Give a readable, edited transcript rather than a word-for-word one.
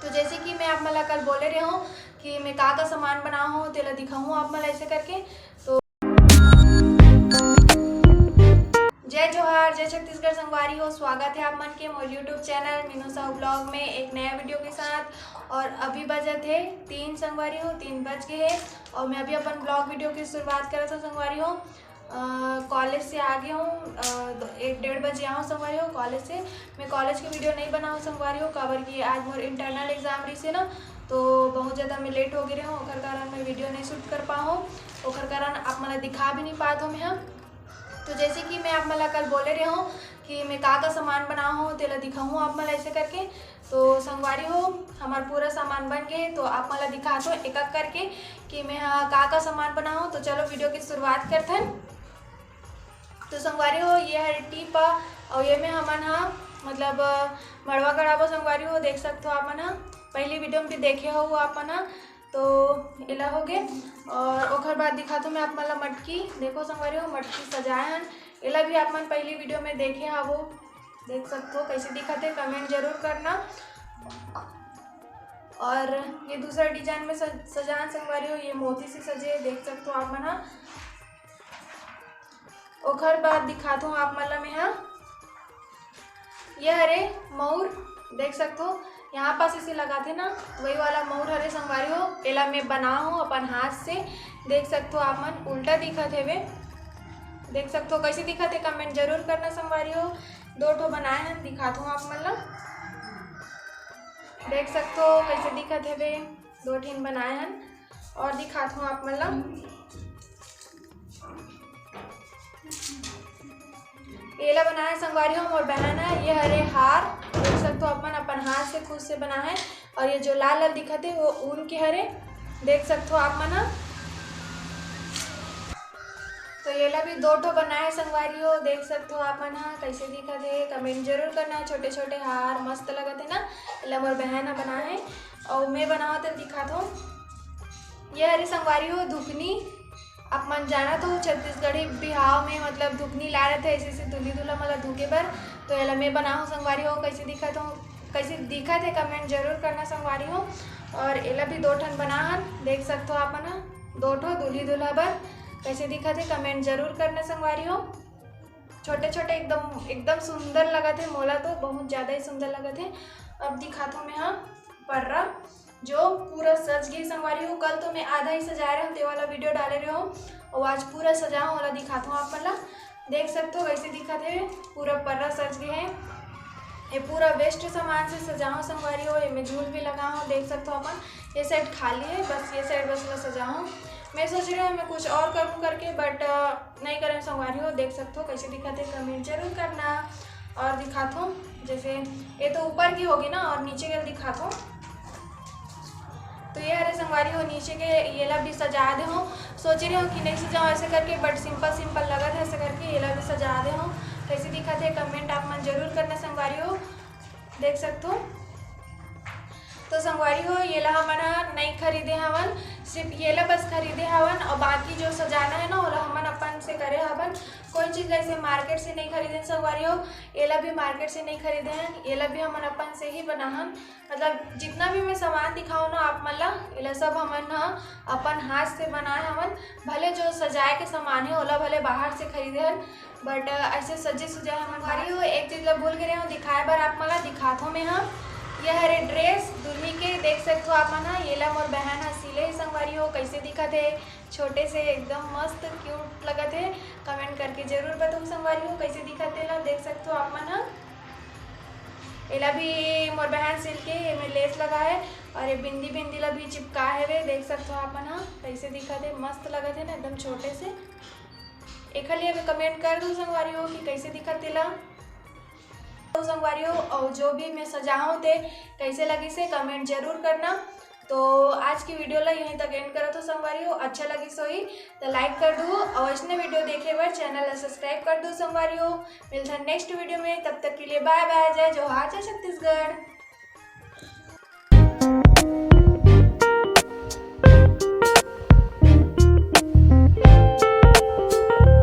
तो जैसे कि मैं आप मला कल बोले रहे हूँ कि मैं का सामान बनाऊँ हूँ तेला दिखाऊँ आप मला ऐसे करके। तो जय जोहार, जय छत्तीसगढ़ संगवारी हो। स्वागत है आप मन के मोर YouTube channel Meenu Sahu blog में एक नया वीडियो के साथ। और अभी बजे थे 3 संगवारी हो, 3 बज गए हैं और मैं अभी अपन ब्लॉग वीडियो की शुरुआत कर रहा था संगवारी हो। कॉलेज से आ गया हूँ, 1-1:30 बजे आऊँ संगवारी हो कॉलेज से। मैं कॉलेज की वीडियो नहीं बनाऊँ संगवारी हो काबर कि आज मोर इंटरनल एग्जाम रही से ना, तो बहुत ज़्यादा मैं लेट हो गए रही हूँ। ओखर कारण मैं वीडियो नहीं शूट कर पाऊँ, ओखर कारण आप मला दिखा भी नहीं पात हूँ मैं। तो जैसे कि मैं आप मला कल बोले रहे हूँ कि मैं का सामान बनाऊँ हूँ तेला दिखाऊँ आप मला ऐसे करके। तो संगवारी हो हमार पूरा सामान बन गए, तो आप मला दिखा दो एक एक करके कि मैं का सामान बनाऊँ। तो चलो वीडियो की शुरुआत करते हैं। तो संगवारी हो ये है टीप और ये में हमन मतलब मड़वा गड़ाबो संगवारी हो, देख सकते हो आप मन पहली वीडियो में भी देखे हो आप मन। तो एला हो गए और ओखर बाद दिखा तो मैं आप मला मटकी देखो संगवारी हो, मटकी सजाए हन एला भी आप मन पहली वीडियो में देखे वो देख सकते हो कैसे दिखत है, कमेंट जरूर करना। और ये दूसरा डिजाइन में सजान संगवारी हो, ये मोती से सजे देख सकते हो आप मन। ओखर बाद दिखाता हूँ आप मला में ये हरे मऊर देख सकते हो, यहाँ पास इसे लगाते ना वही वाला मऊर हरे संगवारी हो। एला मैं बना हूँ अपन हाथ से, देख सकते हो आप मन उल्टा दिखत है वे, देख सकते हो कैसे दिखत है कमेंट जरूर करना संगवारी हो। 2 ठो बनाए हैं दिखाता हूँ आप मला, देख सकते हो कैसे दिखत है वे 2 ठिन बनाए हैं और दिखाता हूँ आप मला। एला बनाए संगवारी हो मोर बहन है, ये हरे हार देख सकते हो अपन हाथ से खुद से बना है। और ये जो लाल लाल दिखत है वो ऊन के हरे देख सकते हो आप मन। तो एला भी 2 ठो बनाए संगवारी हो, देख सकते हो आप मन कैसे दिखत है कमेंट जरूर करना। छोटे छोटे हार मस्त लगत है ना, एला मोर बहन बना है और मैं बनाओ तो दिखाता हूँ। ये हरे संगवारी हो धुकनी, आप मन जाना तो छत्तीसगढ़ी बिहाव में मतलब धुकनी ला रहे थे ऐसे दूल्ही दूल्हा मला धुके बर। तो एला मैं बनाऊँ संगवारी हो, कैसे दिखत है कमेंट जरूर करना संगवारी हो। और एला भी 2 ठन बना हन देख सकते हो आप मन 2 ठो दूल्ही दूल्हा बर, कैसे दिखत है कमेंट जरूर करना संगवारी हो। छोटे छोटे एकदम सुंदर लगत है, मोला तो बहुत ज़्यादा ही सुंदर लगत है। अब दिखाता हूँ मैं पर्रा जो पूरा सज गई संगवारी हो। कल तो मैं आधा ही सजा रहा हूँ, ते वाला वीडियो डाले रहे हो और आज पूरा सजाऊँ वाला दिखाता हूँ आप मला, देख सकते हो कैसे दिखत है पूरा पर्रा सज गए है। ये पूरा वेस्ट सामान से सजाऊँ संगवारी हो, ये मैं झूल भी लगाऊँ देख सकते हो अपन। ये साइड खाली है, बस ये साइड बस मैं सजाऊँ। मैं सोच रही हूँ मैं कुछ और करूँ करके, बट नहीं करें संगवारी हो, देख सकते हो कैसे दिखत है कमेंट जरूर करना। और दिखाता हूँ जैसे ये तो ऊपर की होगी ना, और नीचे के दिखाता हूँ। तो ये हरे संगवारी हो नीचे के येला भी सजा दे हूँ, सोच रही हूँ कि नहीं सजाऊँ ऐसे करके, बट सिंपल लगा था ऐसे करके येला भी सजा दे हूँ। कैसे दिखा थे कमेंट आप मन जरूर करना संगवारी हो, देख सकते हो। तो संगवारी हो येला हमन नहीं खरीदे हवन, सिर्फ येला बस खरीदे हवन और बाकी जो सजाना है ना ओला हमन अपन से करे हवन। कोई चीज़ ऐसे मार्केट से नहीं खरीदे संगवारी हो, येला भी मार्केट से नहीं खरीदे हैं, येला भी हमन अपन से ही बना हन। मतलब जितना भी मैं सामान दिखाऊँ ना आप मन ला, येला सब हमन अपन हाथ से बनाए हवन। भले जो सजाए के सामान है ओला भले बाहर से खरीदे हन, बट ऐसे सजे सुजाए हमन भारी हो। एक चीज़ ला भूल गए हूँ दिखाए बर आप मला, दिखाता हूँ मैं ये हरे ड्रेस दुल्ही के देख सकते हो आप मन। येला मोर बहन सिले संगवारी हो, कैसे दिखत है छोटे से एकदम मस्त क्यूट लगत है, कमेंट करके जरूर बताओ संगवारी हो कैसे दिखत है। देख सकते हो आप मन एला भी मोर बहन सिल के में लेस लगा है और ये बिंदी ला भी चिपका है वे, देख सकते हो आप मन कैसे दिखत है मस्त लगत है ना एकदम छोटे से। एक लिए कमेंट कर दो संगवारी हो कि कैसे दिखत है ला संगवारी हो, और जो भी मैं सजाऊँ थे कैसे लगी से कमेंट जरूर करना। तो आज की वीडियो ला यहीं तक एंड करो तो संगवारी हो, अच्छा लगी सोई तो लाइक कर दो और इसने वीडियो देखे बार चैनल सब्सक्राइब कर दो संगवारी हो। मिलते हैं नेक्स्ट वीडियो में, तब तक के लिए बाय बाय, जय जोहार, जय छत्तीसगढ़।